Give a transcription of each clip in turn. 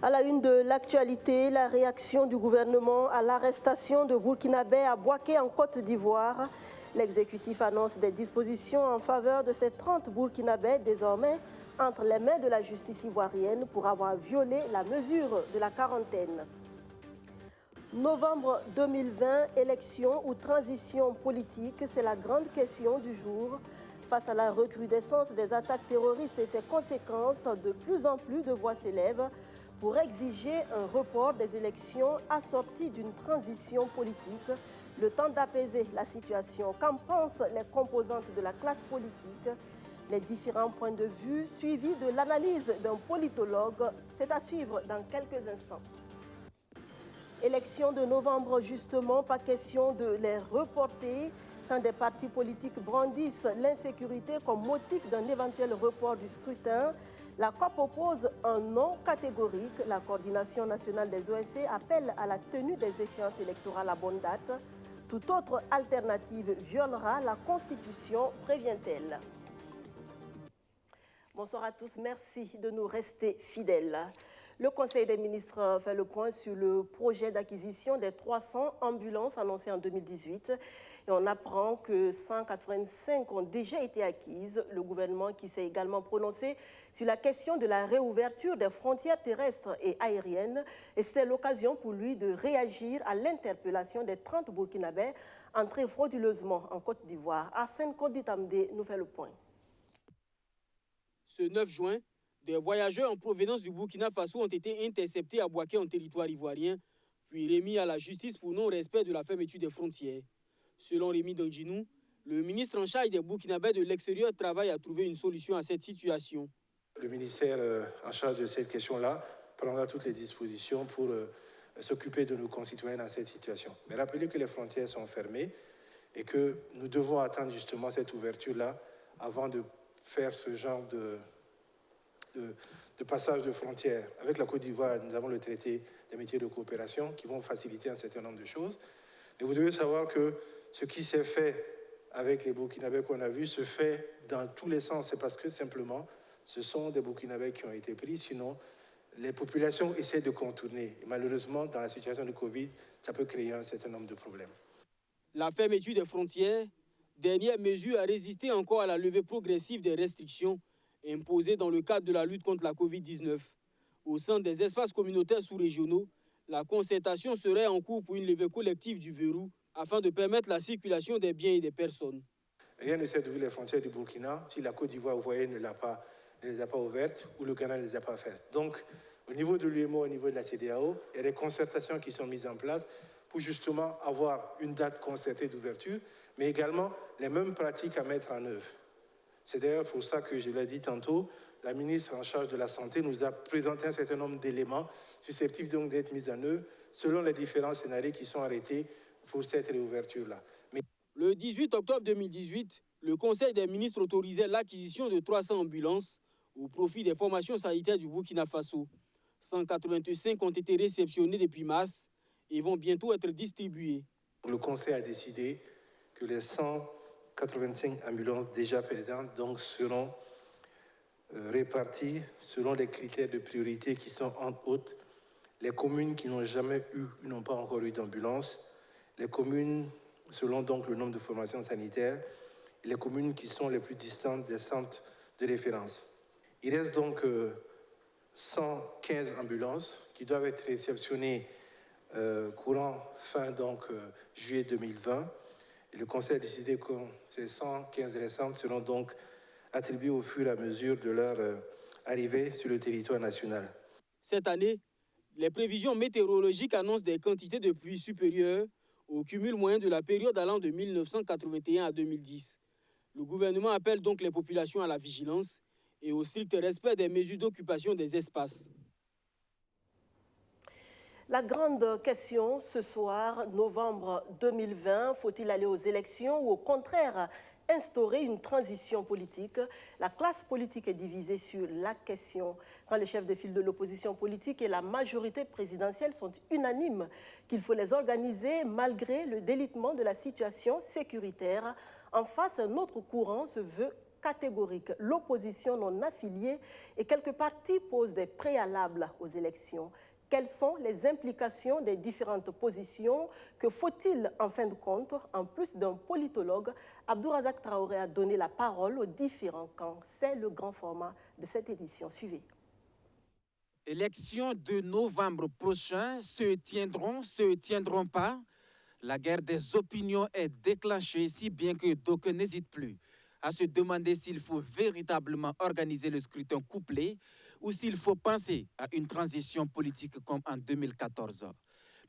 À la une de l'actualité, la réaction du gouvernement à l'arrestation de Burkinabés à Bouaké en Côte d'Ivoire. L'exécutif annonce des dispositions en faveur de ces 30 Burkinabés désormais entre les mains de la justice ivoirienne pour avoir violé la mesure de la quarantaine. Novembre 2020, élection ou transition politique, c'est la grande question du jour. Face à la recrudescence des attaques terroristes et ses conséquences, de plus en plus de voix s'élèvent pour exiger un report des élections assorti d'une transition politique, le temps d'apaiser la situation. Qu'en pensent les composantes de la classe politique? Les différents points de vue suivis de l'analyse d'un politologue, c'est à suivre dans quelques instants. Élections de novembre, justement, pas question de les reporter. Quand des partis politiques brandissent l'insécurité comme motif d'un éventuel report du scrutin, la COP oppose un non catégorique. La coordination nationale des OSC appelle à la tenue des échéances électorales à bonne date. Toute autre alternative violera la Constitution, prévient-elle. Bonsoir à tous, merci de nous rester fidèles. Le Conseil des ministres fait le point sur le projet d'acquisition des 300 ambulances annoncées en 2018. Et on apprend que 185 ont déjà été acquises. Le gouvernement qui s'est également prononcé sur la question de la réouverture des frontières terrestres et aériennes. Et c'est l'occasion pour lui de réagir à l'interpellation des 30 Burkinabés entrés frauduleusement en Côte d'Ivoire. Arsène Koditamde nous fait le point. Ce 9 juin, des voyageurs en provenance du Burkina Faso ont été interceptés à Bouaké en territoire ivoirien, puis remis à la justice pour non-respect de la fermeture des frontières. Selon Rémi Danginou, le ministre en charge des Burkinabés de l'extérieur travaille à trouver une solution à cette situation. Le ministère en charge de cette question-là prendra toutes les dispositions pour s'occuper de nos concitoyens dans cette situation. Mais rappelez que les frontières sont fermées et que nous devons attendre justement cette ouverture-là avant de faire ce genre de passage de frontières. Avec la Côte d'Ivoire, nous avons le traité des métiers de coopération qui vont faciliter un certain nombre de choses. Mais vous devez savoir que ce qui s'est fait avec les Burkinabés qu'on a vus se fait dans tous les sens. C'est parce que simplement, ce sont des Burkinabés qui ont été pris. Sinon, les populations essaient de contourner. Et malheureusement, dans la situation de Covid, ça peut créer un certain nombre de problèmes. La fermeture des frontières, dernière mesure à résister encore à la levée progressive des restrictions imposées dans le cadre de la lutte contre la Covid-19. Au sein des espaces communautaires sous-régionaux, la concertation serait en cours pour une levée collective du verrou afin de permettre la circulation des biens et des personnes. Rien ne sert d'ouvrir les frontières du Burkina si la Côte d'Ivoire, vous voyez, ne les a pas ouvertes ou le Ghana ne les a pas faites. Donc, au niveau de l'UEMOA, au niveau de la CEDEAO, il y a des concertations qui sont mises en place pour justement avoir une date concertée d'ouverture, mais également les mêmes pratiques à mettre en œuvre. C'est d'ailleurs pour ça que, je l'ai dit tantôt, la ministre en charge de la Santé nous a présenté un certain nombre d'éléments susceptibles donc d'être mis en œuvre selon les différents scénarios qui sont arrêtés pour cette réouverture-là. Le 18 octobre 2018, le Conseil des ministres autorisait l'acquisition de 300 ambulances au profit des formations sanitaires du Burkina Faso. 185 ont été réceptionnées depuis mars et vont bientôt être distribuées. Le Conseil a décidé que les 185 ambulances déjà présentes donc seront réparties selon les critères de priorité qui sont entre autres les communes qui n'ont jamais eu, n'ont pas encore eu d'ambulance, les communes selon donc le nombre de formations sanitaires et les communes qui sont les plus distantes des centres de référence. Il reste donc 115 ambulances qui doivent être réceptionnées courant fin juillet 2020. Et le Conseil a décidé que ces 115 restantes seront donc attribuées au fur et à mesure de leur arrivée sur le territoire national. Cette année, les prévisions météorologiques annoncent des quantités de pluie supérieures au cumul moyen de la période allant de 1981 à 2010. Le gouvernement appelle donc les populations à la vigilance et au strict respect des mesures d'occupation des espaces. La grande question ce soir, novembre 2020, faut-il aller aux élections ou au contraire instaurer une transition politique? La classe politique est divisée sur la question. Quand le chef de file de l'opposition politique et la majorité présidentielle sont unanimes qu'il faut les organiser malgré le délitement de la situation sécuritaire, en face, un autre courant se veut catégorique l'opposition non affiliée et quelques partis posent des préalables aux élections. Quelles sont les implications des différentes positions? Que faut-il en fin de compte? En plus d'un politologue, Abdourazak Traoré a donné la parole aux différents camps. C'est le grand format de cette édition. Suivez. Élections de novembre prochain se tiendront pas. La guerre des opinions est déclenchée, si bien que d'aucuns n'hésitent plus à se demander s'il faut véritablement organiser le scrutin couplé ou s'il faut penser à une transition politique comme en 2014.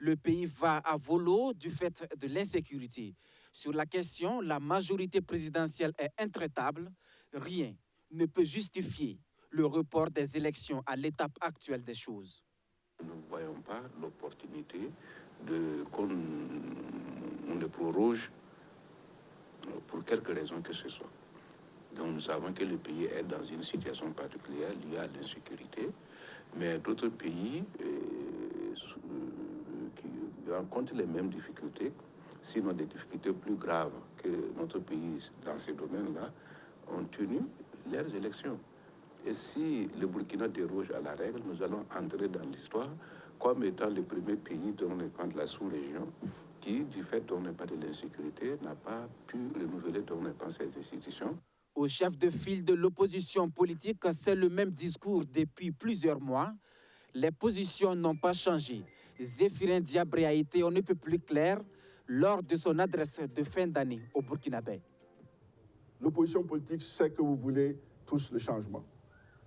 Le pays va à volo du fait de l'insécurité. Sur la question, la majorité présidentielle est intraitable. Rien ne peut justifier le report des élections à l'étape actuelle des choses. Nous ne voyons pas l'opportunité qu'on le proroge pour quelque raison que ce soit. Donc nous savons que le pays est dans une situation particulière liée à l'insécurité, mais d'autres pays qui rencontrent les mêmes difficultés, sinon des difficultés plus graves que notre pays dans ces domaines-là, ont tenu leurs élections. Et si le Burkina déroge à la règle, nous allons entrer dans l'histoire comme étant le premier pays de la sous-région qui, du fait de l'insécurité, n'a pas pu renouveler ses institutions. Au chef de file de l'opposition politique, c'est le même discours depuis plusieurs mois. Les positions n'ont pas changé. Zéphirin Diabré a été on ne peut plus clair lors de son adresse de fin d'année au Burkinabé. L'opposition politique sait que vous voulez tous le changement.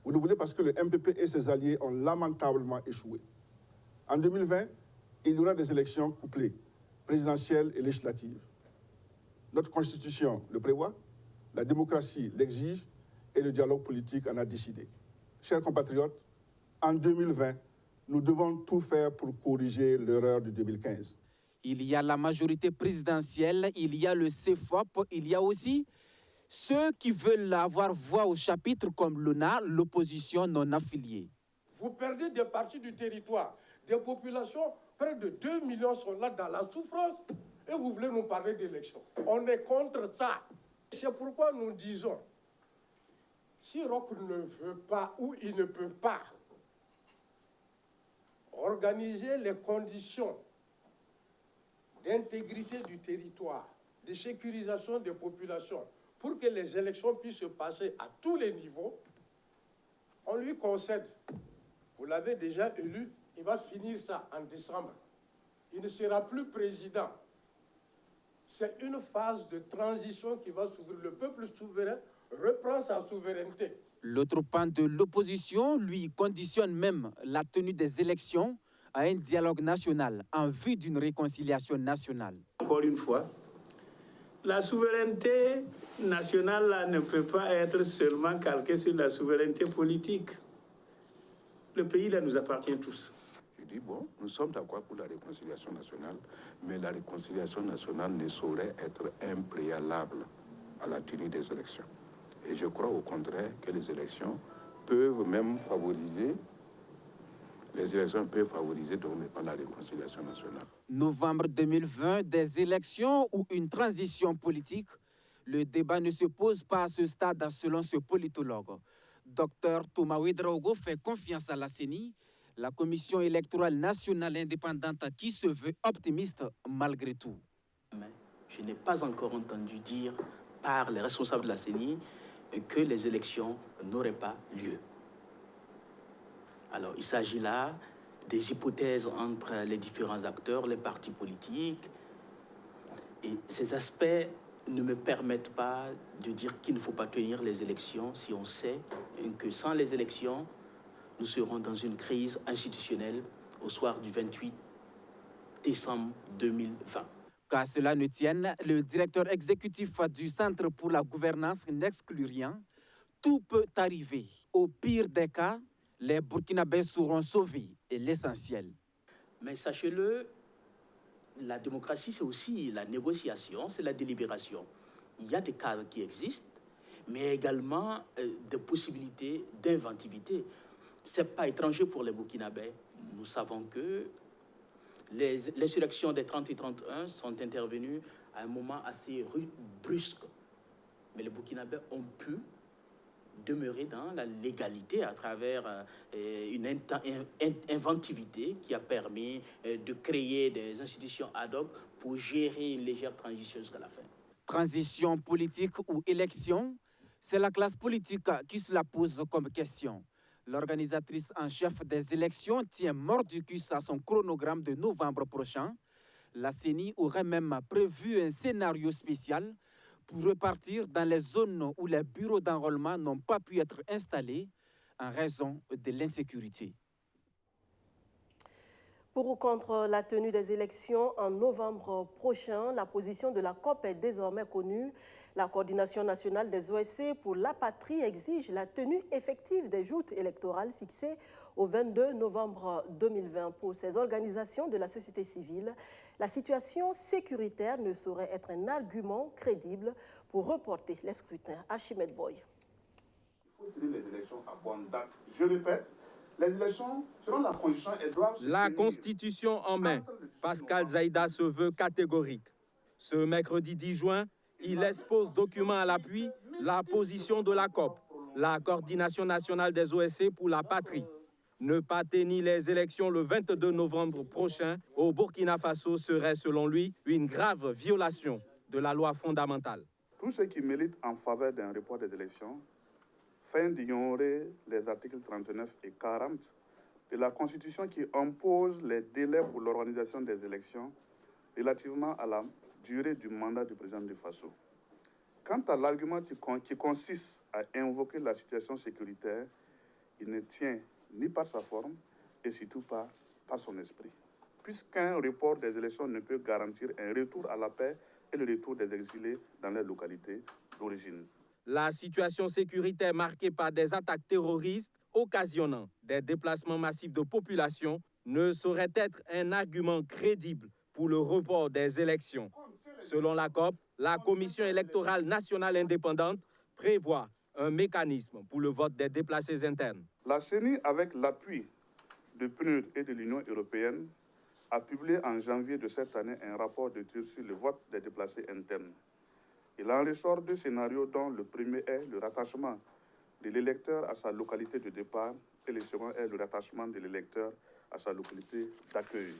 Vous le voulez parce que le MPP et ses alliés ont lamentablement échoué. En 2020, il y aura des élections couplées, présidentielles et législatives. Notre Constitution le prévoit, la démocratie l'exige et le dialogue politique en a décidé. Chers compatriotes, en 2020, nous devons tout faire pour corriger l'erreur de 2015. Il y a la majorité présidentielle, il y a le CFOP, il y a aussi ceux qui veulent avoir voix au chapitre comme l'ONA, l'opposition non affiliée. Vous perdez des parties du territoire, des populations, près de 2 millions sont là dans la souffrance et vous voulez nous parler d'élections. On est contre ça. C'est pourquoi nous disons, si Roch ne veut pas ou il ne peut pas organiser les conditions d'intégrité du territoire, de sécurisation des populations, pour que les élections puissent se passer à tous les niveaux, on lui concède. Vous l'avez déjà élu, il va finir ça en décembre. Il ne sera plus président. C'est une phase de transition qui va s'ouvrir. Le peuple souverain reprend sa souveraineté. L'autre pan de l'opposition, lui, conditionne même la tenue des élections à un dialogue national en vue d'une réconciliation nationale. Encore une fois, la souveraineté nationale là, ne peut pas être seulement calquée sur la souveraineté politique. Le pays là nous appartient tous. Je dis, bon, nous sommes d'accord pour la réconciliation nationale, mais la réconciliation nationale ne saurait être un préalable à la tenue des élections. Et je crois au contraire que les élections peuvent même favoriser la réconciliation nationale. Novembre 2020, des élections ou une transition politique, le débat ne se pose pas à ce stade selon ce politologue. Dr Thomas Ouedraogo fait confiance à la CENI, la Commission électorale nationale indépendante qui se veut optimiste malgré tout. Je n'ai pas encore entendu dire par les responsables de la CENI que les élections n'auraient pas lieu. Alors, il s'agit là des hypothèses entre les différents acteurs, les partis politiques. Et ces aspects ne me permettent pas de dire qu'il ne faut pas tenir les élections si on sait que sans les élections, nous serons dans une crise institutionnelle au soir du 28 décembre 2020. Qu'à cela ne tienne, le directeur exécutif du Centre pour la gouvernance n'exclut rien. Tout peut arriver. Au pire des cas, les Burkinabés seront sauvés et l'essentiel. Mais sachez-le, la démocratie, c'est aussi la négociation, c'est la délibération. Il y a des cadres qui existent, mais également des possibilités d'inventivité. Ce n'est pas étranger pour les Burkinabés. Nous savons que les insurrections des 30 et 31 sont intervenues à un moment assez brusque. Mais les Burkinabés ont pu demeurer dans la légalité à travers une inventivité qui a permis de créer des institutions ad hoc pour gérer une légère transition jusqu'à la fin. Transition politique ou élection, c'est la classe politique qui se la pose comme question. L'organisatrice en chef des élections tient mordicus à son chronogramme de novembre prochain. La CENI aurait même prévu un scénario spécial pour repartir dans les zones où les bureaux d'enrôlement n'ont pas pu être installés en raison de l'insécurité. Pour ou contre la tenue des élections en novembre prochain, la position de la COP est désormais connue. La coordination nationale des OSC pour la patrie exige la tenue effective des joutes électorales fixées au 22 novembre 2020. Pour ces organisations de la société civile, la situation sécuritaire ne saurait être un argument crédible pour reporter les scrutins. Archimède Boy. Il faut tenir les élections à bonne date. Je répète, les élections, selon la Constitution, elles doivent se La tenir. Constitution en main, Pascal Zaïda se veut catégorique. Ce mercredi 10 juin, il expose document à l'appui la position de la COP, la coordination nationale des OSC pour la patrie. Ne pas tenir les élections le 22 novembre prochain au Burkina Faso serait, selon lui, une grave violation de la loi fondamentale. Tous ceux qui militent en faveur d'un report des élections feignent d'ignorer les articles 39 et 40 de la Constitution qui imposent les délais pour l'organisation des élections relativement à la durée du mandat du président du Faso. Quant à l'argument qui consiste à invoquer la situation sécuritaire, il ne tient ni par sa forme et surtout pas par son esprit. Puisqu'un report des élections ne peut garantir un retour à la paix et le retour des exilés dans leur localité d'origine. La situation sécuritaire marquée par des attaques terroristes occasionnant des déplacements massifs de population ne saurait être un argument crédible pour le report des élections. Selon la COP, la Commission électorale nationale indépendante prévoit un mécanisme pour le vote des déplacés internes. La CENI, avec l'appui de PNUD et de l'Union européenne, a publié en janvier de cette année un rapport d'étude sur le vote des déplacés internes. Il en ressort deux scénarios dont le premier est le rattachement de l'électeur à sa localité de départ et le second est le rattachement de l'électeur à sa localité d'accueil.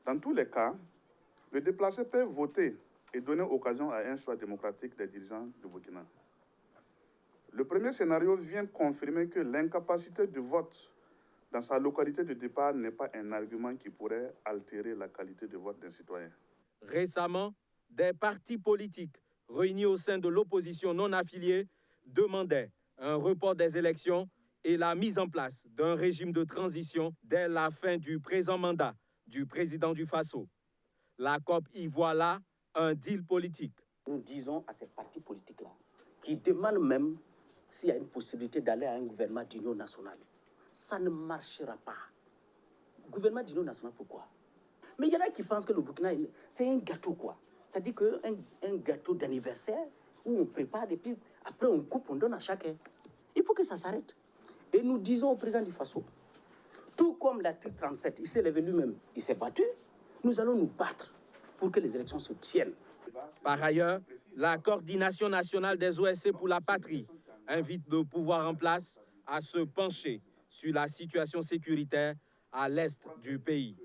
Dans tous les cas, le déplacé peut voter et donner occasion à un choix démocratique des dirigeants du Burkina. Le premier scénario vient confirmer que l'incapacité de vote dans sa localité de départ n'est pas un argument qui pourrait altérer la qualité de vote d'un citoyen. Récemment, des partis politiques réunis au sein de l'opposition non affiliée demandaient un report des élections et la mise en place d'un régime de transition dès la fin du présent mandat du président du Faso. La COP y voit là un deal politique. Nous disons à ces partis politiques-là, qui demandent même s'il y a une possibilité d'aller à un gouvernement d'union nationale. Ça ne marchera pas. Gouvernement d'union nationale, pourquoi? Mais il y en a qui pensent que le Burkina, c'est un gâteau, quoi. C'est-à-dire qu'un gâteau d'anniversaire où on prépare et puis après on coupe, on donne à chacun. Il faut que ça s'arrête. Et nous disons au président du Faso, tout comme l'article 37, il s'est levé lui-même, il s'est battu, nous allons nous battre pour que les élections se tiennent. Par ailleurs, la coordination nationale des OSC pour la patrie invite le pouvoir en place à se pencher sur la situation sécuritaire à l'est du pays.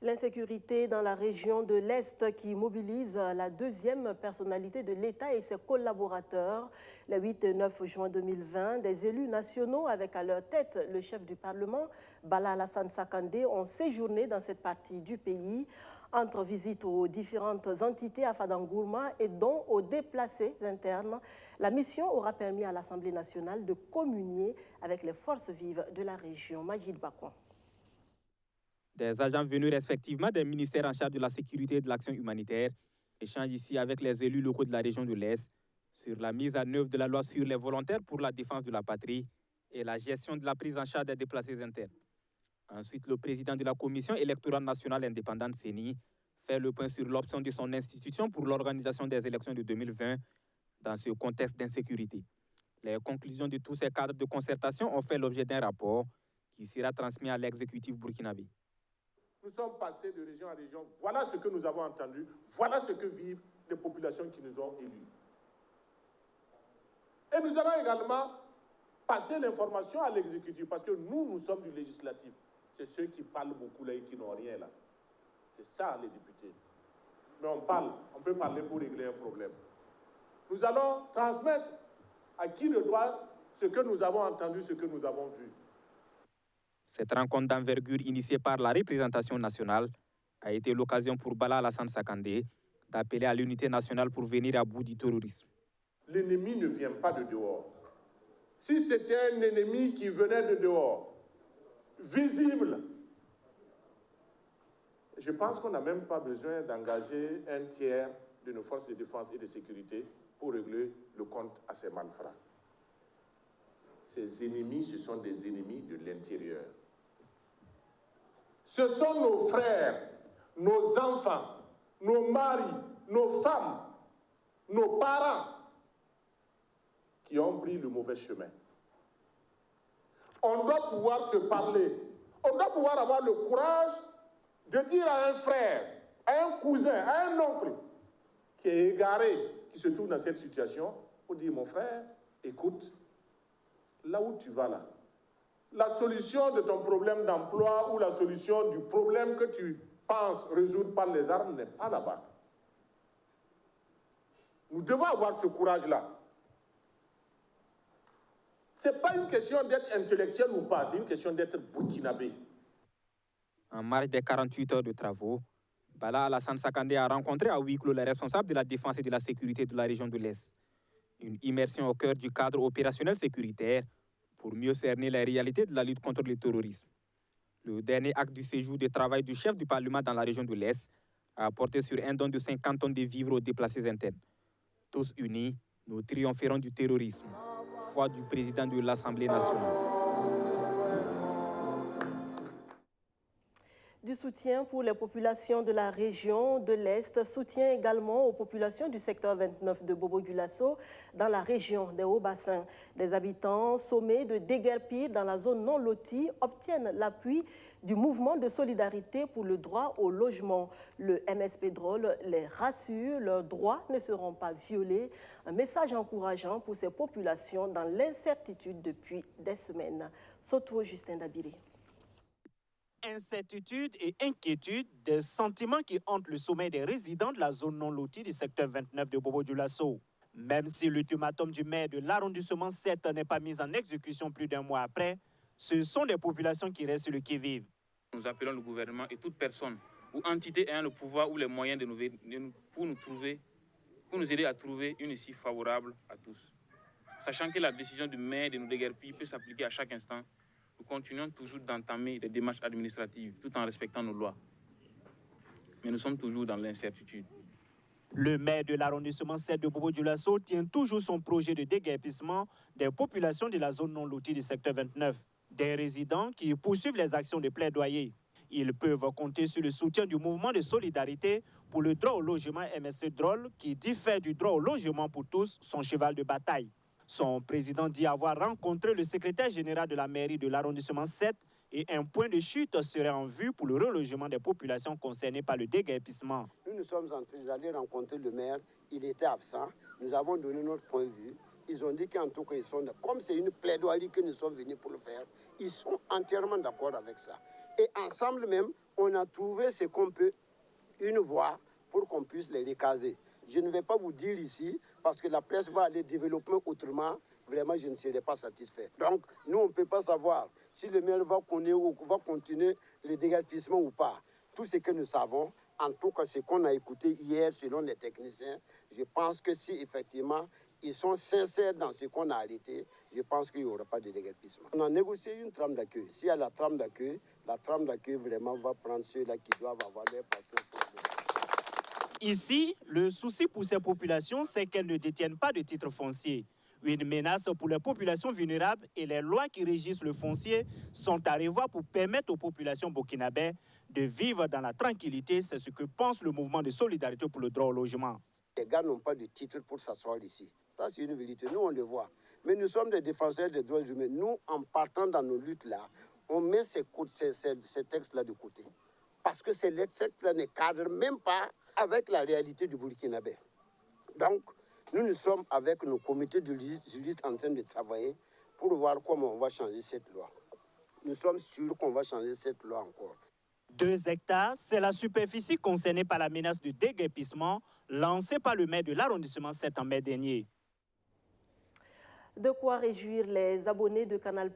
L'insécurité dans la région de l'Est qui mobilise la deuxième personnalité de l'État et ses collaborateurs. Le 8 et 9 juin 2020, des élus nationaux avec à leur tête le chef du Parlement, Bala Alassane Sakandé, ont séjourné dans cette partie du pays. Entre visites aux différentes entités à Fadangourma et dont aux déplacés internes, la mission aura permis à l'Assemblée nationale de communier avec les forces vives de la région. Majid Bakouan. Des agents venus respectivement des ministères en charge de la sécurité et de l'action humanitaire échangent ici avec les élus locaux de la région de l'Est sur la mise en œuvre de la loi sur les volontaires pour la défense de la patrie et la gestion de la prise en charge des déplacés internes. Ensuite, le président de la Commission électorale nationale indépendante CENI fait le point sur l'option de son institution pour l'organisation des élections de 2020 dans ce contexte d'insécurité. Les conclusions de tous ces cadres de concertation ont fait l'objet d'un rapport qui sera transmis à l'exécutif burkinabé. Nous sommes passés de région à région. Voilà ce que nous avons entendu. Voilà ce que vivent des populations qui nous ont élus. Et nous allons également passer l'information à l'exécutif, parce que nous sommes du législatif. C'est ceux qui parlent beaucoup là et qui n'ont rien là. C'est ça, les députés. Mais on peut parler pour régler un problème. Nous allons transmettre à qui le doit ce que nous avons entendu, ce que nous avons vu. Cette rencontre d'envergure initiée par la représentation nationale a été l'occasion pour Bala Alassane Sakandé d'appeler à l'unité nationale pour venir à bout du terrorisme. L'ennemi ne vient pas de dehors. Si c'était un ennemi qui venait de dehors, visible, je pense qu'on n'a même pas besoin d'engager un tiers de nos forces de défense et de sécurité pour régler le compte à ces malfrats. Ces ennemis, ce sont des ennemis de l'intérieur. Ce sont nos frères, nos enfants, nos maris, nos femmes, nos parents qui ont pris le mauvais chemin. On doit pouvoir se parler. On doit pouvoir avoir le courage de dire à un frère, à un cousin, à un oncle qui est égaré, qui se trouve dans cette situation, pour dire, mon frère, écoute, là où tu vas là, la solution de ton problème d'emploi ou la solution du problème que tu penses résoudre par les armes n'est pas là-bas. Nous devons avoir ce courage-là. Ce n'est pas une question d'être intellectuel ou pas, c'est une question d'être burkinabé. En marge des 48 heures de travaux, Bala Alassane Sakandé a rencontré à huis clos les responsables de la défense et de la sécurité de la région de l'Est. Une immersion au cœur du cadre opérationnel sécuritaire pour mieux cerner les réalités de la lutte contre le terrorisme. Le dernier acte du séjour de travail du chef du Parlement dans la région de l'Est a porté sur un don de 50 tonnes de vivres aux déplacés internes. Tous unis, nous triompherons du terrorisme. Foi du président de l'Assemblée nationale. Du soutien pour les populations de la région de l'Est, soutien également aux populations du secteur 29 de Bobo-Dioulasso dans la région des Hauts-Bassins. Les habitants sommés de déguerpir dans la zone non lotie obtiennent l'appui du mouvement de solidarité pour le droit au logement. Le MSP Drôle les rassure, leurs droits ne seront pas violés. Un message encourageant pour ces populations dans l'incertitude depuis des semaines. Soto Justin Dabiré. Incertitude et inquiétude, des sentiments qui hantent le sommeil des résidents de la zone non lotie du secteur 29 de Bobo-Dioulasso. Même si l'ultimatum du maire de l'arrondissement 7 n'est pas mis en exécution plus d'un mois après, ce sont des populations qui restent sur le qui-vive. Nous appelons le gouvernement et toute personne ou entité ayant le pouvoir ou les moyens pour nous aider à trouver une issue favorable à tous. Sachant que la décision du maire de nous déguerpir peut s'appliquer à chaque instant, nous continuons toujours d'entamer des démarches administratives tout en respectant nos lois. Mais nous sommes toujours dans l'incertitude. Le maire de l'arrondissement 7 de Bobo-Dioulasso tient toujours son projet de déguerpissement des populations de la zone non lotie du secteur 29. Des résidents qui poursuivent les actions de plaidoyer. Ils peuvent compter sur le soutien du mouvement de solidarité pour le droit au logement MSC Drôle qui diffère du droit au logement pour tous, son cheval de bataille. Son président dit avoir rencontré le secrétaire général de la mairie de l'arrondissement 7 et un point de chute serait en vue pour le relogement des populations concernées par le déguerpissement. Nous sommes en train d'aller rencontrer le maire, il était absent, nous avons donné notre point de vue. Ils ont dit qu'en tout cas, comme c'est une plaidoirie que nous sommes venus pour le faire, ils sont entièrement d'accord avec ça. Et ensemble même, on a trouvé ce qu'on peut, une voie pour qu'on puisse les recaser. Je ne vais pas vous dire ici, parce que la presse va aller développer autrement. Vraiment, je ne serai pas satisfait. Donc, nous, on ne peut pas savoir si le maire va continuer le déguerpissement ou pas. Tout ce que nous savons, en tout cas, ce qu'on a écouté hier selon les techniciens, je pense que si effectivement, ils sont sincères dans ce qu'on a arrêté, je pense qu'il n'y aura pas de déguerpissement. On a négocié une trame d'accueil. S'il y a la trame d'accueil vraiment va prendre ceux-là qui doivent avoir leur patience. Ici, le souci pour ces populations, c'est qu'elles ne détiennent pas de titre foncier. Une menace pour les populations vulnérables et les lois qui régissent le foncier sont à revoir pour permettre aux populations burkinabées de vivre dans la tranquillité. C'est ce que pense le mouvement de solidarité pour le droit au logement. Les gars n'ont pas de titre pour s'asseoir ici. Ça, c'est une vérité. Nous, on le voit. Mais nous sommes des défenseurs des droits humains. Nous, en partant dans nos luttes-là, on met ces textes-là de côté. Parce que ces textes-là ne cadrent même pas avec la réalité du Burkinabé. Donc, nous sommes avec nos comités de juristes en train de travailler pour voir comment on va changer cette loi. Nous sommes sûrs qu'on va changer cette loi encore. 2 hectares, c'est la superficie concernée par la menace de déguerpissement lancée par le maire de l'arrondissement 7 en mai dernier. De quoi réjouir les abonnés de Canal+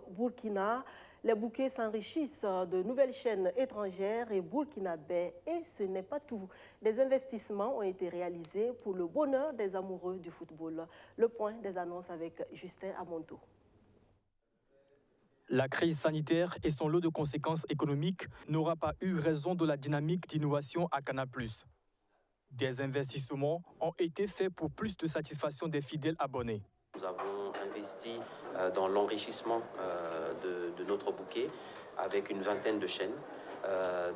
Burkina. Les bouquets s'enrichissent de nouvelles chaînes étrangères et burkinabais. Et ce n'est pas tout. Des investissements ont été réalisés pour le bonheur des amoureux du football. Le point des annonces avec Justin Amonto. La crise sanitaire et son lot de conséquences économiques n'aura pas eu raison de la dynamique d'innovation à Canal+. Des investissements ont été faits pour plus de satisfaction des fidèles abonnés. Nous avons investi dans l'enrichissement de notre bouquet avec une vingtaine de chaînes,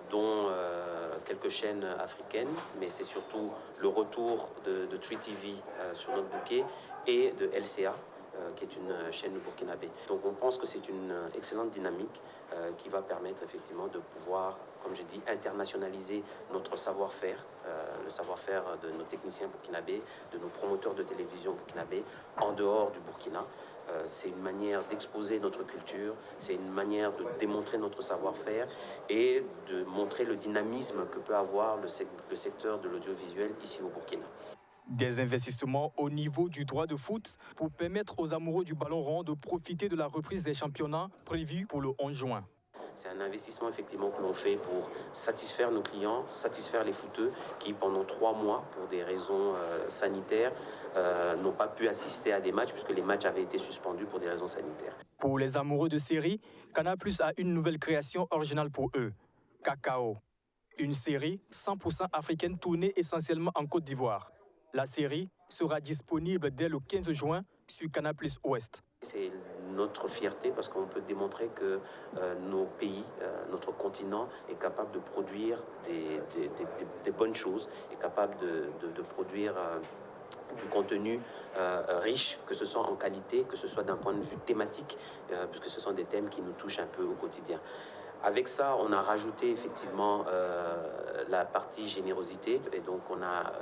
dont quelques chaînes africaines, mais c'est surtout le retour de 3TV sur notre bouquet et de LCA, qui est une chaîne burkinabé. Donc on pense que c'est une excellente dynamique qui va permettre effectivement de pouvoir, comme j'ai dit, internationaliser notre savoir-faire, le savoir-faire de nos techniciens burkinabés, de nos promoteurs de télévision burkinabés, en dehors du Burkina. C'est une manière d'exposer notre culture, c'est une manière de démontrer notre savoir-faire et de montrer le dynamisme que peut avoir le secteur de l'audiovisuel ici au Burkina. Des investissements au niveau du droit de foot pour permettre aux amoureux du ballon rond de profiter de la reprise des championnats prévue pour le 11 juin. C'est un investissement effectivement que l'on fait pour satisfaire nos clients, satisfaire les footeux qui pendant 3 mois, pour des raisons sanitaires, n'ont pas pu assister à des matchs puisque les matchs avaient été suspendus pour des raisons sanitaires. Pour les amoureux de séries, Canal+ a une nouvelle création originale pour eux, Cacao. Une série 100% africaine tournée essentiellement en Côte d'Ivoire. La série sera disponible dès le 15 juin sur Canal+ Ouest. C'est notre fierté parce qu'on peut démontrer que nos pays, notre continent est capable de produire des bonnes choses, est capable de produire du contenu riche, que ce soit en qualité, que ce soit d'un point de vue thématique, puisque ce sont des thèmes qui nous touchent un peu au quotidien. Avec ça, on a rajouté effectivement la partie générosité. Et donc, on a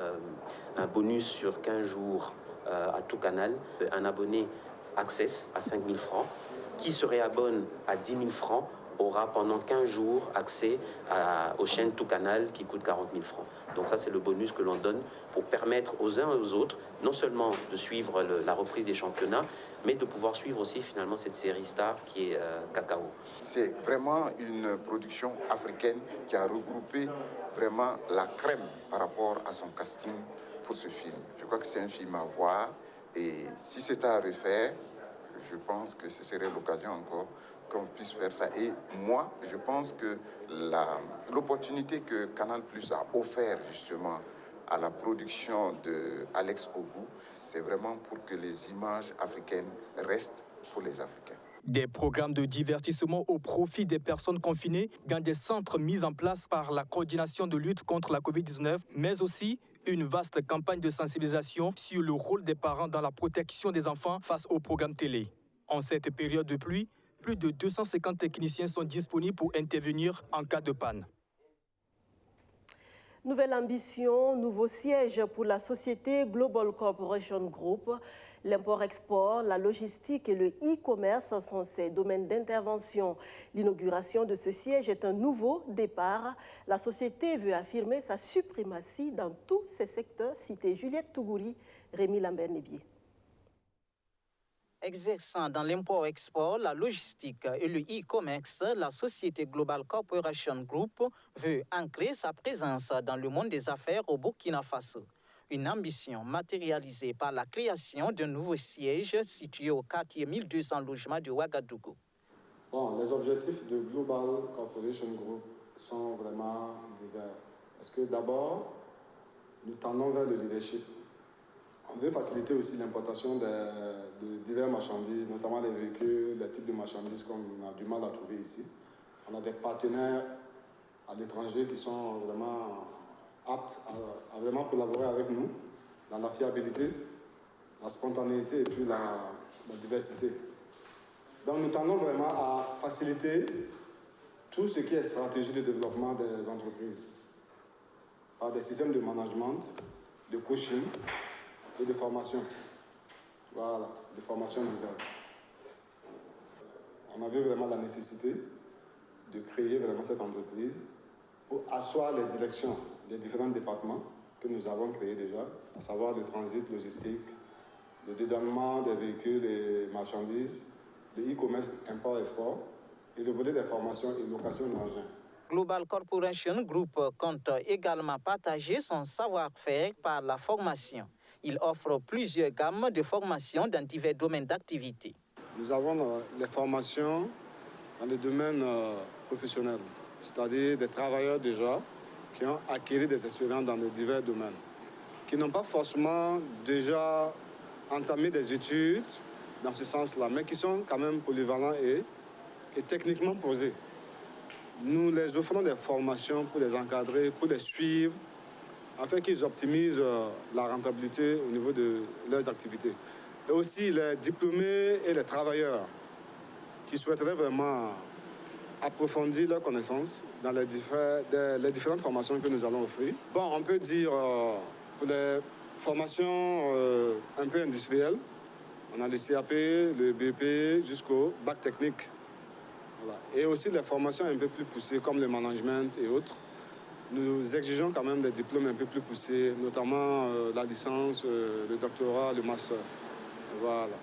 un bonus sur 15 jours à tout canal. Un abonné Access à 5 000 francs, qui se réabonne à 10 000 francs, aura pendant 15 jours accès aux chaînes tout canal qui coûtent 40 000 francs. Donc ça, c'est le bonus que l'on donne pour permettre aux uns et aux autres, non seulement de suivre la reprise des championnats, mais de pouvoir suivre aussi finalement cette série star qui est Cacao. C'est vraiment une production africaine qui a regroupé vraiment la crème par rapport à son casting pour ce film. Je crois que c'est un film à voir et si c'était à refaire, je pense que ce serait l'occasion encore qu'on puisse faire ça. Et moi, je pense que l'opportunité que Canal+ a offert justement à la production de Alex Ogou, c'est vraiment pour que les images africaines restent pour les Africains. Des programmes de divertissement au profit des personnes confinées dans des centres mis en place par la coordination de lutte contre la Covid-19, mais aussi une vaste campagne de sensibilisation sur le rôle des parents dans la protection des enfants face aux programmes télé. En cette période de pluie, plus de 250 techniciens sont disponibles pour intervenir en cas de panne. Nouvelle ambition, nouveau siège pour la société Global Corporation Group. L'import-export, la logistique et le e-commerce sont ses domaines d'intervention. L'inauguration de ce siège est un nouveau départ. La société veut affirmer sa suprématie dans tous ces secteurs cités. Juliette Tougouri, Rémi Lambert-Nébier. Exerçant dans l'import-export, la logistique et le e-commerce, la société Global Corporation Group veut ancrer sa présence dans le monde des affaires au Burkina Faso. Une ambition matérialisée par la création d'un nouveau siège situé au quartier 1200 logements de Ouagadougou. Bon, les objectifs de Global Corporation Group sont vraiment divers. Parce que d'abord, nous tendons vers le leadership. On veut faciliter aussi l'importation de divers marchandises, notamment les véhicules, les types de marchandises qu'on a du mal à trouver ici. On a des partenaires à l'étranger qui sont vraiment aptes à vraiment collaborer avec nous dans la fiabilité, la spontanéité et puis la diversité. Donc nous tendons vraiment à faciliter tout ce qui est stratégie de développement des entreprises par des systèmes de management de coaching et de formation. Voilà, de formation diverses. On a vu vraiment la nécessité de créer vraiment cette entreprise pour asseoir les directions des différents départements que nous avons créés déjà, à savoir le transit logistique, le dédouanement des véhicules et marchandises, le e-commerce import-export et le volet des formations et location d'engins. Global Corporation Group compte également partager son savoir-faire par la formation. Il offre plusieurs gammes de formations dans divers domaines d'activité. Nous avons les formations dans le domaine professionnel, c'est-à-dire des travailleurs déjà qui ont acquis des expériences dans les divers domaines, qui n'ont pas forcément déjà entamé des études dans ce sens-là, mais qui sont quand même polyvalents et techniquement posés. Nous les offrons des formations pour les encadrer, pour les suivre, afin qu'ils optimisent la rentabilité au niveau de leurs activités. Et aussi les diplômés et les travailleurs qui souhaiteraient vraiment approfondir leurs connaissances dans les différentes formations que nous allons offrir. Bon, on peut dire pour les formations un peu industrielles, on a le CAP, le BP jusqu'au bac technique. Voilà. Et aussi les formations un peu plus poussées comme le management et autres. Nous exigeons quand même des diplômes un peu plus poussés, notamment la licence, le doctorat, le master. Voilà.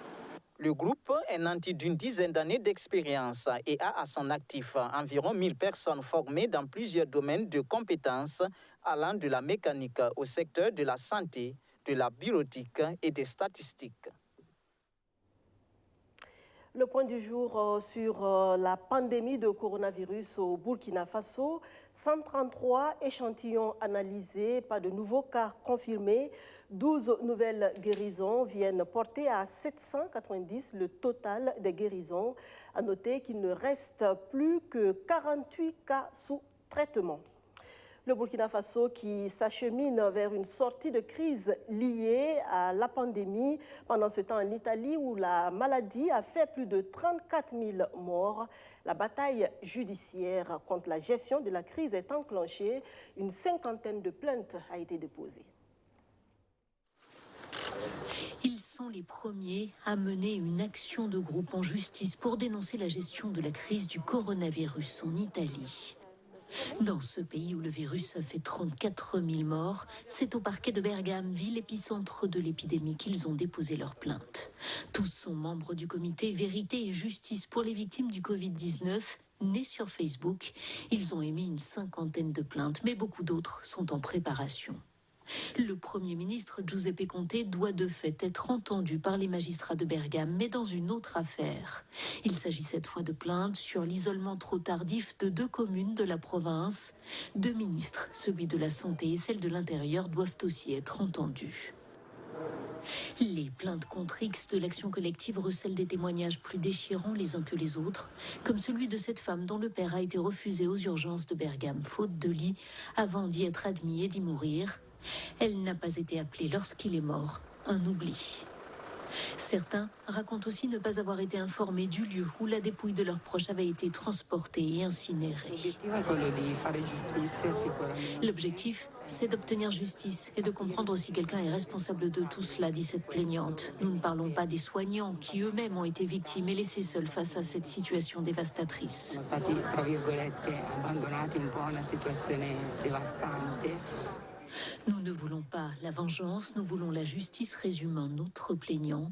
Le groupe est nanti d'une dizaine d'années d'expérience et a à son actif environ 1000 personnes formées dans plusieurs domaines de compétences allant de la mécanique au secteur de la santé, de la bureautique et des statistiques. Le point du jour sur la pandémie de coronavirus au Burkina Faso. 133 échantillons analysés, pas de nouveaux cas confirmés. 12 nouvelles guérisons viennent porter à 790 le total des guérisons. À noter qu'il ne reste plus que 48 cas sous traitement. Le Burkina Faso qui s'achemine vers une sortie de crise liée à la pandémie. Pendant ce temps, en Italie, où la maladie a fait plus de 34 000 morts, la bataille judiciaire contre la gestion de la crise est enclenchée. Une cinquantaine de plaintes a été déposée. Ils sont les premiers à mener une action de groupe en justice pour dénoncer la gestion de la crise du coronavirus en Italie. Dans ce pays où le virus a fait 34 000 morts, c'est au parquet de Bergame, ville épicentre de l'épidémie, qu'ils ont déposé leur plainte. Tous sont membres du comité Vérité et Justice pour les victimes du Covid-19, né sur Facebook. Ils ont émis une cinquantaine de plaintes, mais beaucoup d'autres sont en préparation. Le Premier ministre Giuseppe Conte doit de fait être entendu par les magistrats de Bergame, mais dans une autre affaire. Il s'agit cette fois de plaintes sur l'isolement trop tardif de 2 communes de la province. 2 ministres, celui de la Santé et celle de l'Intérieur, doivent aussi être entendus. Les plaintes contre X de l'action collective recèlent des témoignages plus déchirants les uns que les autres, comme celui de cette femme dont le père a été refusé aux urgences de Bergame, faute de lit, avant d'y être admis et d'y mourir. Elle n'a pas été appelée lorsqu'il est mort, un oubli. Certains racontent aussi ne pas avoir été informés du lieu où la dépouille de leurs proches avait été transportée et incinérée. L'objectif, c'est d'obtenir justice et de comprendre si quelqu'un est responsable de tout cela, dit cette plaignante. Nous ne parlons pas des soignants qui eux-mêmes ont été victimes et laissés seuls face à cette situation dévastatrice. Nous ne voulons pas la vengeance, nous voulons la justice, résume un autre plaignant.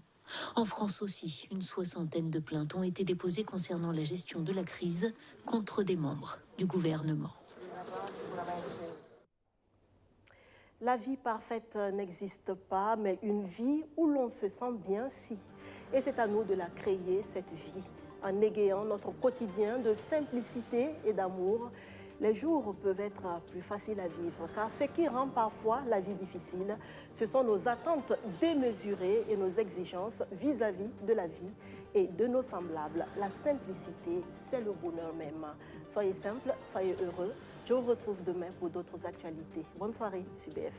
En France aussi, une soixantaine de plaintes ont été déposées concernant la gestion de la crise contre des membres du gouvernement. La vie parfaite n'existe pas, mais une vie où l'on se sent bien, si. Et c'est à nous de la créer, cette vie, en égayant notre quotidien de simplicité et d'amour. Les jours peuvent être plus faciles à vivre, car ce qui rend parfois la vie difficile, ce sont nos attentes démesurées et nos exigences vis-à-vis de la vie et de nos semblables. La simplicité, c'est le bonheur même. Soyez simples, soyez heureux. Je vous retrouve demain pour d'autres actualités. Bonne soirée sur BFM.